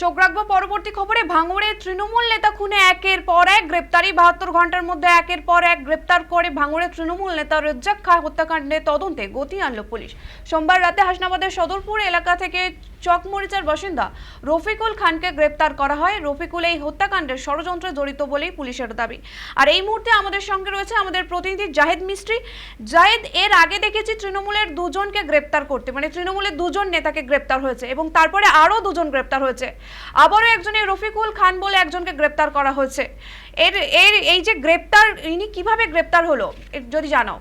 চোখ রাখবো পরবর্তী খবরে। ভাঙড়ে তৃণমূল নেতা খুনে একের পর এক গ্রেপ্তারি। 72 ঘন্টার মধ্যে একের পর এক গ্রেপ্তার করে ভাঙড়ে তৃণমূল নেতা রেজ্জাক খা হত্যাকাণ্ডের তদন্তে গতি আনল পুলিশ। সোমবার রাতে হাসনাবাদের সদরপুর এলাকা থেকে চকমরিচার বাসিন্দা রফিকুল খানকে গ্রেপ্তার করা হয়। রফিকুল এই হত্যাকাণ্ডের ষড়যন্ত্রে জড়িত বলেই পুলিশের দাবি। আর এই মুহূর্তে আমাদের সঙ্গে রয়েছে আমাদের প্রতিনিধি জাহেদ মিস্ত্রি। জাহেদ, এর আগে দেখেছি তৃণমূলের দুজনকে গ্রেপ্তার করতে, মানে তৃণমূলের দুজন নেতাকে গ্রেপ্তার হয়েছে এবং তারপরে আরো দুজন গ্রেপ্তার হয়েছে, আবারও একজনের রফিকুল খান বলে একজনকে গ্রেপ্তার করা হয়েছে। এর এর এই যে গ্রেপ্তার, ইনি কিভাবে গ্রেপ্তার হলো যদি জানাও।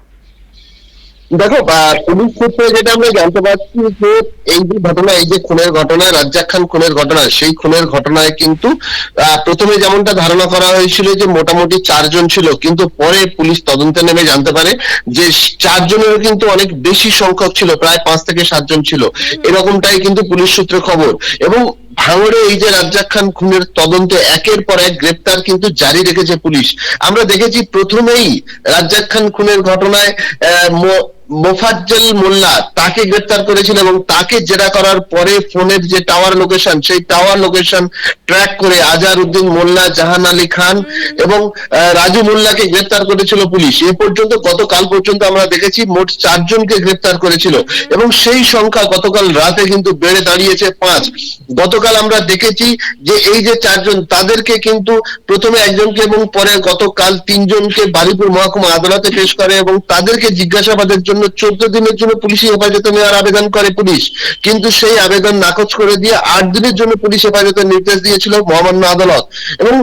দেখো, পুলিশ সূত্রে যেটা আমরা জানতে পারছি যে এই যে ঘটনা, এই যে খুনের ঘটনা, রাজ্জাক খান খুনের ঘটনা, সেই খুনের ঘটনায় কিন্তু প্রথমে যেমনটা ধারণা করা হয়েছিল যে মোটামুটি 4 জন ছিল, কিন্তু পরে পুলিশ তদন্তে নেমে জানতে পারে যে 4 জনেরও কিন্তু অনেক বেশি সংখ্যক ছিল, প্রায় 5 থেকে 7 জন ছিল, এরকমটাই কিন্তু পুলিশ সূত্রে খবর। এবং ভাঙড়ে এই যে রাজ্জাক খান খুনের তদন্তে একের পর এক গ্রেপ্তার কিন্তু জারি রেখেছে পুলিশ। আমরা দেখেছি প্রথমেই রাজ্জাক খান খুনের ঘটনায় মোফাজ্জল মোল্লা তাকে গ্রেপ্তার করেছিল এবং তাকে জেরা করার পরে ফোনের যে টাওয়ার লোকেশন, সেই টাওয়ার লোকেশন ট্র্যাক করে আজহার উদ্দিন মোল্লা, জাহান আলী খান এবং রাজু মোল্লাকে গ্রেপ্তার করেছিল পুলিশ। এ পর্যন্ত গতকাল পর্যন্ত আমরা দেখেছি মোট 4 জনকে গ্রেপ্তার করেছিল এবং সেই সংখ্যা গতকাল রাতে কিন্তু বেড়ে দাঁড়িয়েছে 5। গতকাল আমরা দেখেছি যে এই যে 4 জন, তাদেরকে কিন্তু প্রথমে একজনকে এবং পরে গতকাল 3 জনকে বারুইপুর মহকুমা আদালতে পেশ করে এবং তাদেরকে জিজ্ঞাসাবাদের জন্য 14 দিনের জন্য পুলিশি হেফাজতে নেওয়ার আবেদন করে পুলিশ, কিন্তু সেই আবেদন নাকচ করে দিয়ে 8 দিনের জন্য পুলিশ হেফাজতের নির্দেশ দিয়েছিল মহামান্য আদালত। এবং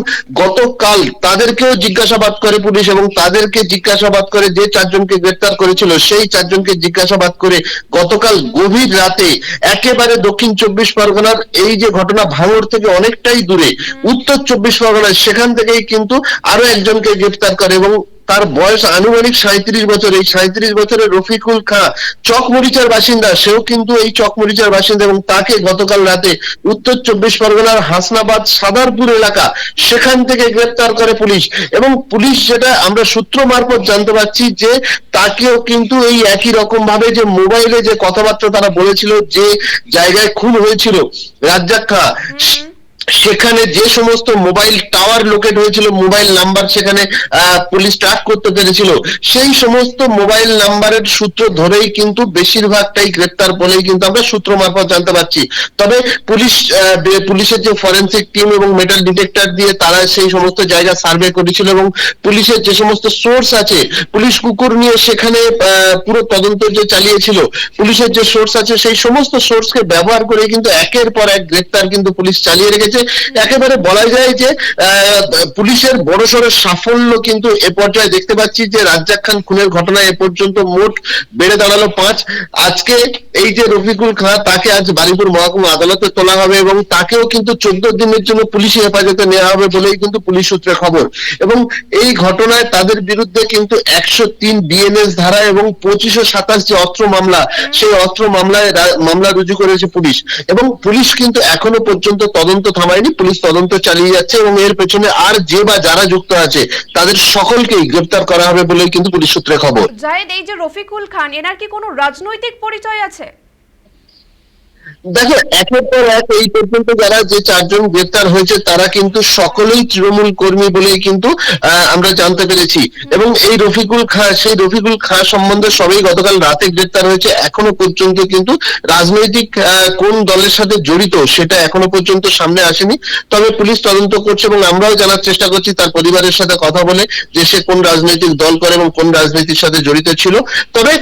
গতকাল তাদেরকেও জিজ্ঞাসাবাদ করে পুলিশ এবং তাদেরকে জিজ্ঞাসাবাদ করে যে 4 জনকে গ্রেপ্তার করেছিল সেই 4 জনকে জিজ্ঞাসাবাদ করে গতকাল গভীর রাতে একেবারে দক্ষিণ 24 পরগনার এই যে ঘটনা ভাঙড় থেকে অনেকটাই দূরে উত্তর 24 পরগনায়, সেখান থেকেই কিন্তু আরো একজনকে গ্রেপ্তার করে এবং তার বয়স আনুমানিক 37 বছর। এই 37 বছরের রফিকুল খাঁ চকমরিচার বাসিন্দা, সেও কিন্তু এই চকমরিচার বাসিন্দা এবং তাকে গতকাল রাতে উত্তর 24 পরগনার হাসনাবাদ সাদারপুর এলাকা, সেখান থেকে গ্রেপ্তার করে পুলিশ। এবং পুলিশ যেটা আমরা সূত্র মারফত জানতে পারছি যে তাকেও কিন্তু এই একই রকম ভাবে যে মোবাইলে যে কথাবার্তা তারা বলেছিল, যে জায়গায় খুন হয়েছিল রাজ্জাক খাঁ, সেখানে যে সমস্ত মোবাইল টাওয়ার লোকেট হয়েছিল, মোবাইল নাম্বার সেখানে পুলিশ ট্র্যাক করতে পেরেছিল, সেই সমস্ত মোবাইল নাম্বারের সূত্র ধরেই কিন্তু বেশিরভাগটাই গ্রেপ্তার বলেই কিন্তু আমরা সূত্র মারফত জানতে পারছি। তবে পুলিশের যে ফরেনসিক টিম এবং মেটাল ডিটেক্টর দিয়ে তারা সেই সমস্ত জায়গা সার্ভে করেছিল এবং পুলিশের যে সমস্ত সোর্স আছে, পুলিশ কুকুর নিয়ে সেখানে পুরো তদন্ত যে চালিয়েছিল, পুলিশের যে সোর্স আছে সেই সমস্ত সোর্সকে ব্যবহার করে কিন্তু একের পর এক গ্রেপ্তার কিন্তু পুলিশ চালিয়ে রেখেছে। একেবারে বলা যায় যে পুলিশের বড়সড় সাফল্য কিন্তু এ পর্যায়ে দেখতে পাচ্ছি যে রাজ্জাক খান খুনের ঘটনায় এ পর্যন্ত মোট বেড়ে দাঁড়ালো 5। আজকে এই যে রফিকুল খাঁ, তাকে আজ বারুইপুর মহকুমা আদালতে তোলা হবে এবং তাকেও কিন্তু 14 দিনের জন্য পুলিশি হেফাজতে নেওয়া হবে বলেই কিন্তু পুলিশ সূত্রে খবর। এবং এই ঘটনায় তাদের বিরুদ্ধে কিন্তু 103 বিএনএস ধারা এবং 2527 যে অস্ত্র মামলা, সেই অস্ত্র মামলায় মামলা রুজু করেছে পুলিশ। এবং পুলিশ কিন্তু এখনো পর্যন্ত তদন্ত থামায়নি, পুলিশ তদন্ত চালিয়ে যাচ্ছে এবং এর পেছনে আর যে বা যারা যুক্ত আছে তাদের সকলকেই গ্রেপ্তার করা হবে বলেই কিন্তু পুলিশ সূত্রে খবর। জাহেদ, এই যে রফিকুল খান, এনার কি কোনো রাজনৈতিক পরিচয় আছে? দেখো, একের পর এক এই পর্যন্ত যারা যে 4 জন গ্রেপ্তার হয়েছে তারা কিন্তু সকলেই তৃণমূল কর্মী বলেই কিন্তু আমরা জানতে পেরেছি। এবং এই রফিকুল খাঁ, সেই রফিকুল খাঁ সম্বন্ধে সবাই গতকাল রাতে গ্রেপ্তার হয়েছে। এখনো পর্যন্ত কিন্তু রাজনৈতিক কোন দলের সাথে জড়িত সেটা এখনো পর্যন্ত সামনে আসেনি, তবে পুলিশ তদন্ত করছে এবং আমরাও জানার চেষ্টা করছি তার পরিবারের সাথে কথা বলে যে সে কোন রাজনৈতিক দল করে এবং কোন রাজনীতির সাথে জড়িত ছিল। তবে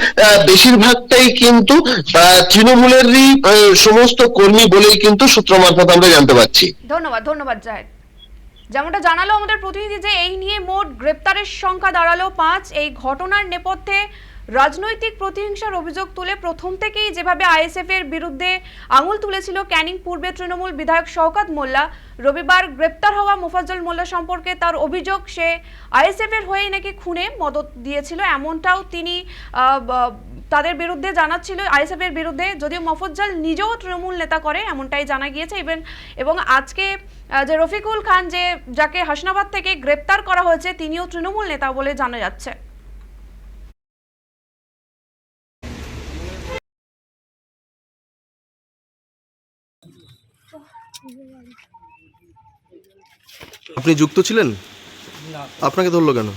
বেশিরভাগটাই কিন্তু তৃণমূলেরই সমস্ত কর্মী বলেই কিন্তু সূত্র মারফত আমরা জানতে পারছি। ধন্যবাদ জাহেদ। যেমনটা জানালো আমাদের প্রতিনিধি যে এই নিয়ে মোট গ্রেপ্তারের সংখ্যা দাঁড়ালো 5। এই ঘটনার নেপথ্যে রাজনৈতিক প্রতিহিংসার অভিযোগ তুলে প্রথম থেকেই যেভাবে আইএসএফ এর বিরুদ্ধে আঙুল তুলেছিল ক্যানিং পূর্বে তৃণমূল বিধায়ক শওকত মোল্লা, রবিবার গ্রেপ্তার হওয়া মোফাজ্জল মোল্লা সম্পর্কে তার অভিযোগ সে আইএসএফ এর হয়েই নাকি খুনে মদত দিয়েছিল, এমনটাও তিনি তাদের বিরুদ্ধে জানাচ্ছিল আইএসএফ এর বিরুদ্ধে, যদিও মোফাজ্জল নিজেও তৃণমূল নেতা করে এমনটাই জানা গিয়েছে। এবং আজকে যে রফিকুল খান, যাকে হাসনাবাদ থেকে গ্রেপ্তার করা হয়েছে, তিনিও তৃণমূল নেতা বলে জানা যাচ্ছে। আপনি যুক্ত ছিলেন? না আপনাকে ধরলো কেন?